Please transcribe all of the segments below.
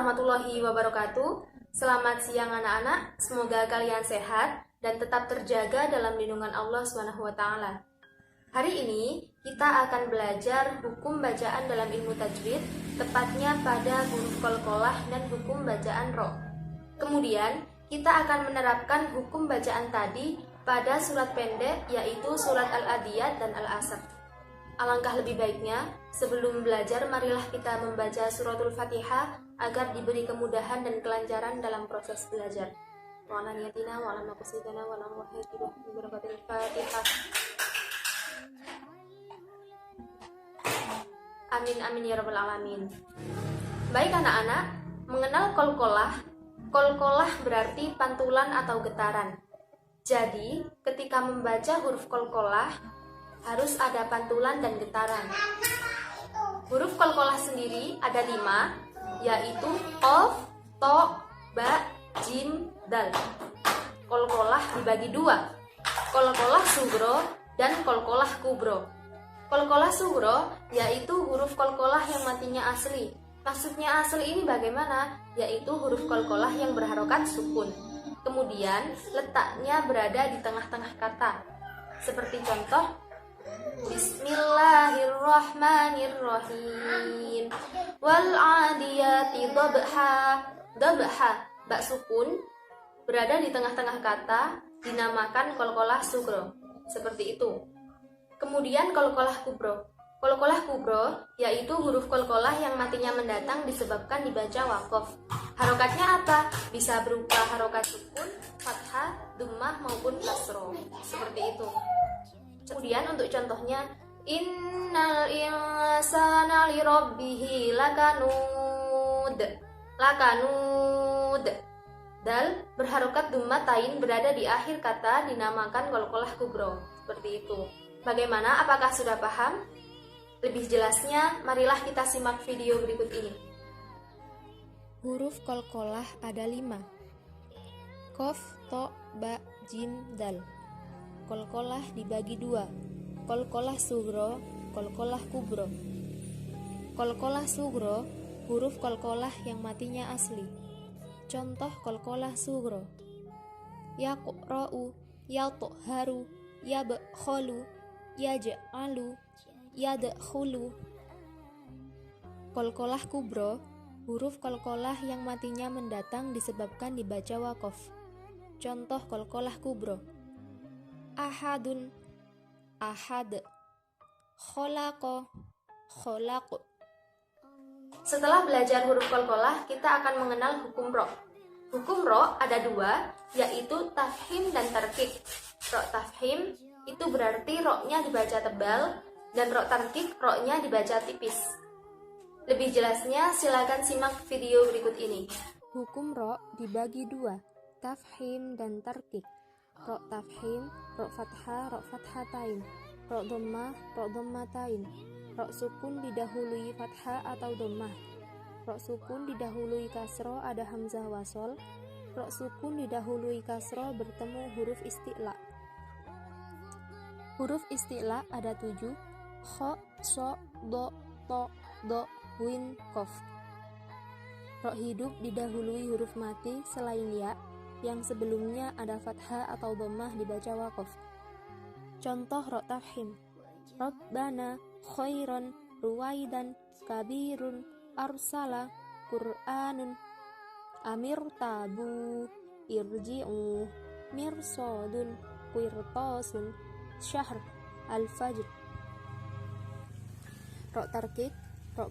warahmatullahi wabarakatuh. Selamat siang anak-anak, semoga kalian sehat dan tetap terjaga dalam lindungan Allah SWT. Hari ini kita akan belajar hukum bacaan dalam ilmu tajwid, tepatnya pada huruf qalqalah dan hukum bacaan ro. Kemudian kita akan menerapkan hukum bacaan tadi pada surat pendek, yaitu surat Al-Adiyat dan Al-Asr. Alangkah lebih baiknya, sebelum belajar, marilah kita membaca suratul Fatihah agar diberi kemudahan dan kelancaran dalam proses belajar. Wa ala niyatina wa ala maqsidina wa ala muwahhidina bi barakatil Fatihah. Amin amin ya rabbal alamin. Baik anak-anak, mengenal qalqalah. Qalqalah berarti pantulan atau getaran. Jadi, ketika membaca huruf qalqalah harus ada pantulan dan getaran. Huruf qalqalah sendiri ada 5, yaitu qaf, to, ba, jim, dal. Qalqalah dibagi 2, qalqalah sugro dan qalqalah kubro. Qalqalah sugro yaitu huruf qalqalah yang matinya asli. Maksudnya asli ini bagaimana? Yaitu huruf qalqalah yang berharokat sukun. Kemudian letaknya berada di tengah-tengah kata. Seperti contoh Bismillahirrahmanirrahim. Wal 'adiyati dhabha. Dhabha, bak sukun berada di tengah-tengah kata, dinamakan qalqalah sugro. Seperti itu. Kemudian qalqalah kubro. Qalqalah kubro yaitu huruf qalqalah yang matinya mendatang disebabkan dibaca waqaf. Harokatnya apa? Bisa berupa harokat sukun, fathah, dhammah maupun kasroh. Seperti itu. Kemudian untuk contohnya, innal insana lirabbihi lakanud. Lakanud. Dal berharokat dhammah berada di akhir kata, dinamakan qalqalah kubro. Seperti itu. Bagaimana? Apakah sudah paham? Lebih jelasnya, marilah kita simak video berikut ini. Huruf qalqalah ada 5. Qaf, to, ba, jim, dal. Qalqalah dibagi 2, qalqalah sugro, qalqalah kubro. Qalqalah sugro, huruf qalqalah yang matinya asli. Contoh qalqalah sugro: yaqra'u, yatharu, yabkhalu, yaj'alu, yadkhulu. Qalqalah kubro, huruf qalqalah yang matinya mendatang disebabkan dibaca waqaf. Contoh qalqalah kubro: ahadun, ahad, kholaqa, kholaq. Setelah belajar huruf qalqalah, kita akan mengenal hukum ro. Hukum ro ada 2, yaitu tafhim dan tarkik. Ro tafhim itu berarti ro-nya dibaca tebal, dan ro tarkik ro-nya dibaca tipis. Lebih jelasnya silakan simak video berikut ini. Hukum ro dibagi 2, tafhim dan tarkik. Ro tafhim, ro fathah, ro fathatain. Ro dhammah, ro dhammatain. Ro sukun didahului fathah atau dhammah. Ro sukun didahului kasro ada hamzah wasol. Ro sukun didahului kasro bertemu huruf isti'la. Huruf isti'la ada 7, kho, so, do, to, do, win, kof. Ro hidup didahului huruf mati selain ya, yang sebelumnya ada fathah atau dhammah dibaca waqaf. Contoh ro tafhim: Rabbana, khairan, ruwaidan, kabirun, arsala, Qur'anun, amir tabu, irji'u, mirsodun, qirtasun, syahr, al-fajr. Ro tarkik, ro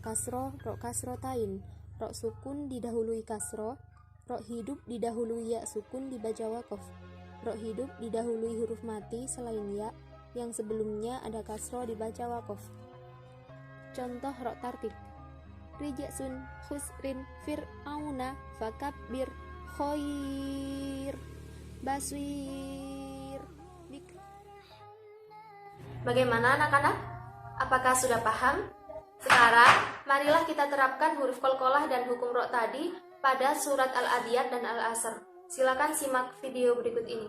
kasrotain. Ro sukun didahului kasro. Ro hidup didahului ya sukun dibaca waqaf. Ro hidup didahului huruf mati selain ya, yang sebelumnya ada kasro dibaca waqaf. Contoh ro tarkik: rija'sun, khusrin, fir'auna, fakabbir, khair, baswir. Bagaimana anak-anak? Apakah sudah paham? Sekarang, marilah kita terapkan huruf qalqalah dan hukum ro tadi pada surat Al-Adiyat dan Al-Asr. Silakan simak video berikut ini.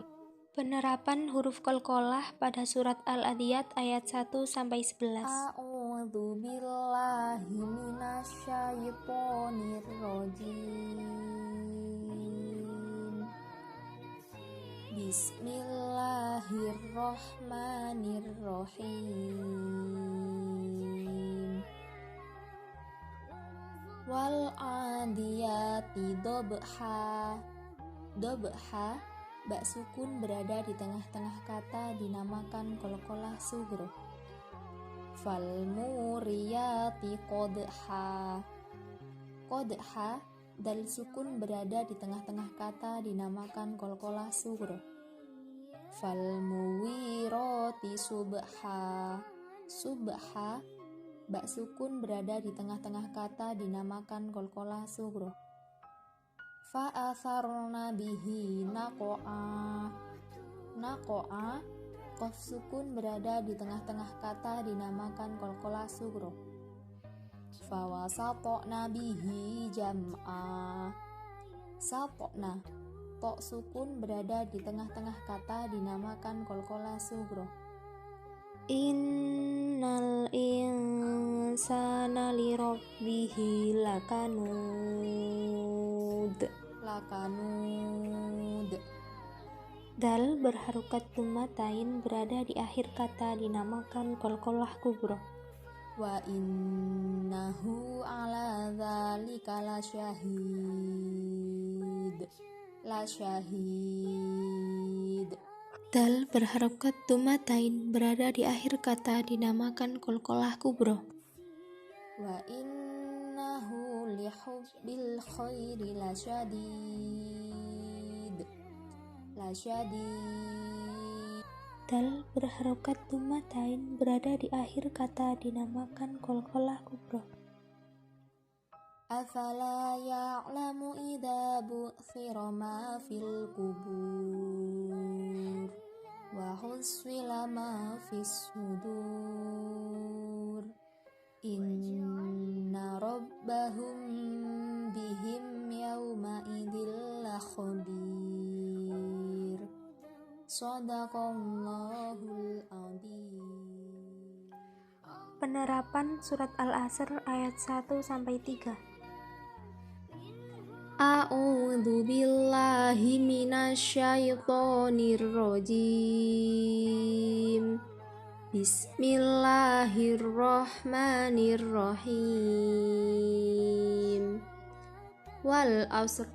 Penerapan huruf qalqalah pada surat Al-Adiyat ayat 1-11. A'udzu billahi minasyaitonir rajim. Bismillahirrahmanirrahim. Wal adiyati dobha. Dobha, bak sukun berada di tengah-tengah kata dinamakan qalqalah sughra. Fal muriyati qodha. Qodha, dal sukun berada di tengah-tengah kata dinamakan qalqalah sughra. Fal muwirati subha. Subha, bak sukun berada di tengah-tengah kata dinamakan qalqalah sughra. Fa'atharna bihi naqa'a. Naqa'a, qaf sukun berada di tengah-tengah kata dinamakan qalqalah sughra. Fawasatna bihi jam'a. Satna, to sukun berada di tengah-tengah kata dinamakan qalqalah sughra. Innal insana lirabbihi lakanud. Lakanud. Dal berharokat dummatain berada di akhir kata dinamakan qalqalah kubra. Wa innahu ala dzalika lasyahid. Lasyahid. Dal berharokat dummatain berada di akhir kata dinamakan qalqalah kubra. Wa innahu lihubbil khairi lasyadid. Lasyadid. Dal berharokat dummatain berada di akhir kata dinamakan qalqalah kubra. Afala ya'lamu idza bu'thira ma fil qubur wa huswila ma fis sudur inna rabbahum bihim yawma idzil lakhabir. Shadaqallahul adzim. Penerapan surat Al-Asr ayat 1-3. A'udzu billahi minasyaitonir rajim. Bismillahirrahmanirrahim. Wal 'asr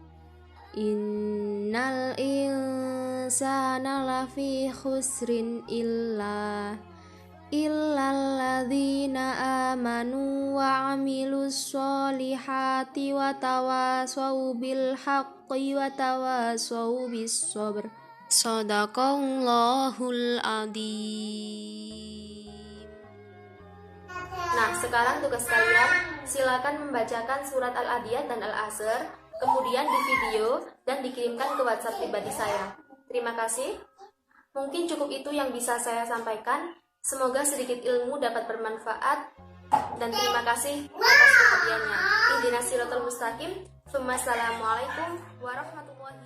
innal insana lafi khusrin illalladzina amanu wa 'amilus solihati wa tawasau bil haqqi wa tawasau bis sabr. Shadaqallahul adzim. Nah, sekarang tugas kalian, silakan membacakan surat Al-Adiyat dan Al-Asr, kemudian di video dan dikirimkan ke WhatsApp pribadi saya. Terima kasih. Mungkin cukup itu yang bisa saya sampaikan. Semoga sedikit ilmu dapat bermanfaat dan terima kasih atas perhatiannya. Ihdinas siratal mustaqim. Wassalamualaikum warahmatullahi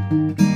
wabarakatuh.